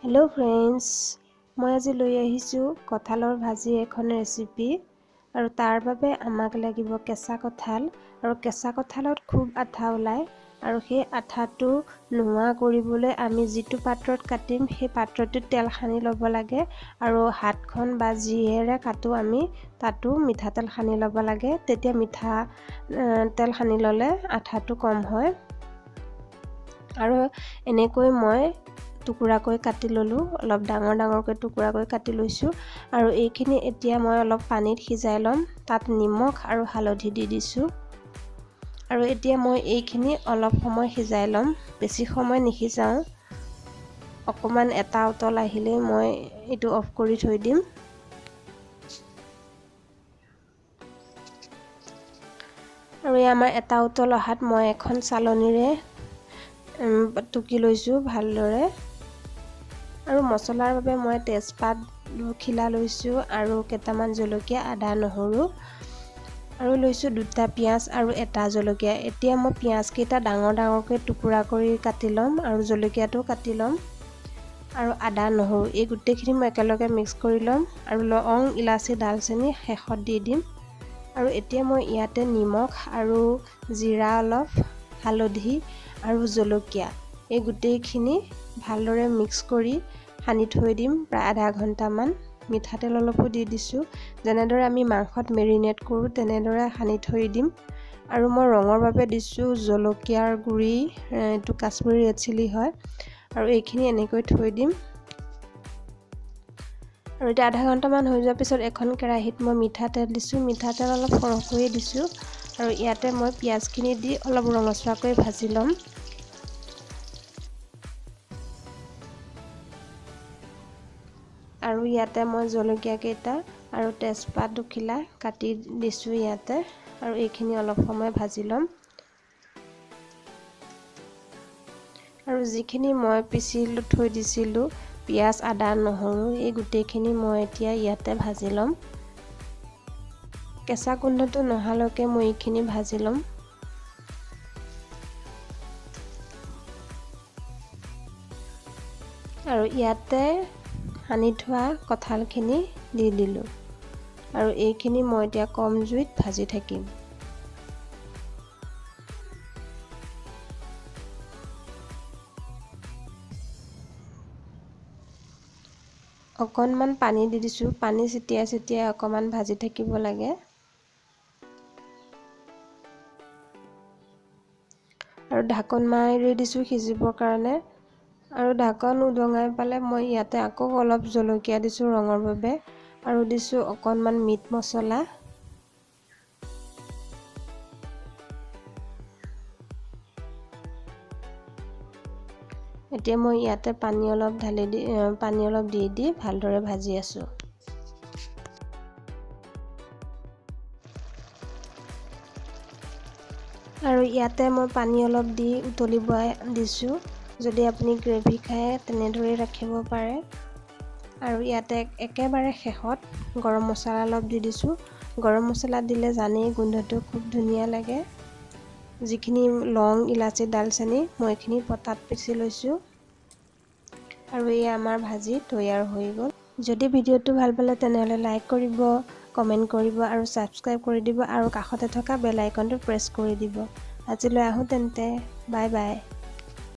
hello friends मैं आज লৈ আহিছো কঁঠালৰ ভাজি এখন ৰেচিপি আৰু তাৰ বাবে আমাক লাগিব কেঁচা কঁঠাল আৰু কেঁচা কঁঠালত খুব আঠা ওলায় আৰু সেই আঠাটো নোহোৱা কৰিবলৈ আমি যিটো পাত্ৰত কাটিম সেই পাত্ৰটোত তেল সানি ল'ব লাগে আৰু হাতখন বা জিহেৰে কাটো আমি তাতো মিঠাতেল সানি ল'ব লাগে তেতিয়া মিঠা তেল সানি ল'লে আঠাটো কম হয় আৰু এনেকৈ মই টুকুৰাকৈ কাটি ললো অলপ ডাঙৰকৈ টুকুৰাকৈ কাটি লৈছো আৰু এইখিনি এতিয়া মই অলপ পানীত সিজাই লম তাত নিমখ আৰু হালধি দি দিছো আৰু এতিয়া মই এইখিনি অলপ সময় সিজাই লম বেছি সময় নিসিজাও অকমান এটা উতল আহিলে মই এটো অফ কৰি থৈ দিম আৰু আমাৰ এটা উতল অহাত মই এখন চালনীৰে টুকি লৈছো ভালদৰে আৰু মছলাৰ বাবে মই তেজপাত খিলা লৈছো আৰু কেটামান জলকীয়া আদা নহৰু আৰু লৈছো দুটা পিয়াজ আৰু এটা জলকীয়া এতিয়া মই পিয়াজ কেইটা ডাঙৰকৈ টুকুৰা কৰি কাটি লম আৰু জলকীয়াটো কাটি লম আৰু আদা নহৰু এই গুটেখিনি মই একেলগে মিক্স কৰি লম আৰু লং ইলাচি দালচেনি শেষত দি দিম আৰু এতিয়া মই ইয়াতে নিমখ আৰু জিৰা অলপ হালধি আৰু জলকীয়া এই গুটেখিনি ভালদৰে মিক্স কৰি সানি থৈ দিম প্ৰায় আধা ঘণ্টা মান মিঠাতেল অলপো দি দিছো যেনেদৰে আমি মাংসত মেৰিনেট কৰো তেনেদৰে সানি থৈ দিম আৰু মই ৰঙৰ বাবে দিছো জলকীয়াৰ গুৰি এটো কাশ্মীৰী ৰেড চিলি হয় আৰু এইখিনি এনেকৈ থৈ দিম আৰু এটা আধা ঘণ্টা মান হৈ যোৱাৰ পিছত এখন কেৰাহীত মই মিঠাতেল দিছো মিঠাতেল অলপ সৰহকৈ দিছো আৰু ইয়াতে মই পিয়াজখিনি দি অলপ ৰঙচুৱাকৈ ভাজি লম আৰু ইয়াতে মই জলকীয়া কেইটা আৰু তেজপাত দুখিলা কাটি দিছো ইয়াতে আৰু এইখিনি অলপ সময় ভাজি লম আৰু যিখিনি মই পিছি থৈ দিছিলো পিয়াজ আদা নহৰু এই গুটেখিনি মই এতিয়া ইয়াতে ভাজি লম কেঁচা গোন্ধটো নহালৈকে মই এইখিনি ভাজি লম আৰু ইয়াতে সানি থোৱা কঁঠালখিনি দি দিলো আৰু এইখিনি মই এতিয়া কম জুইত ভাজি থাকিম অকনমান পানী দি দিছো পানী চিটিয়াই অকমান ভাজি থাকিব লাগে আৰু ঢাকন মাৰি দিছো সিজিবৰ কাৰণে আৰু ঢাকন উদঙাই পালে মই ইয়াতে আকৌ অলপ জলকীয়া দিছো ৰঙৰ বাবে আৰু দিছো অকনমান মিট মছলা এতিয়া মই ইয়াতে পানী অলপ দি ভালদৰে ভাজি আছো আৰু ইয়াতে মই পানী অলপ দি উতলিব দিছো যদি আপুনি গ্ৰেভি খায় তেনেদৰে ৰাখিব পাৰে আৰু ইয়াতে একেবাৰে শেষত গৰম মছলা অলপ দি দিছো গৰম মছলা দিলে জানেই গোন্ধটো খুব ধুনীয়া লাগে যিখিনি লং ইলাচি দালচেনি মই এইখিনি পটাত পিচি লৈছো আৰু এই আমাৰ ভাজি তৈয়াৰ হৈ গ'ল যদি ভিডিওটো ভাল পালে তেনেহলে লাইক কৰিব কমেন্ট কৰিব আৰু সাবস্ক্ৰাইব কৰি দিব আৰু কাষতে থকা বেল আইকনটো প্ৰেছ কৰি দিব আজিলৈ আহো তেন্তে বাই বাই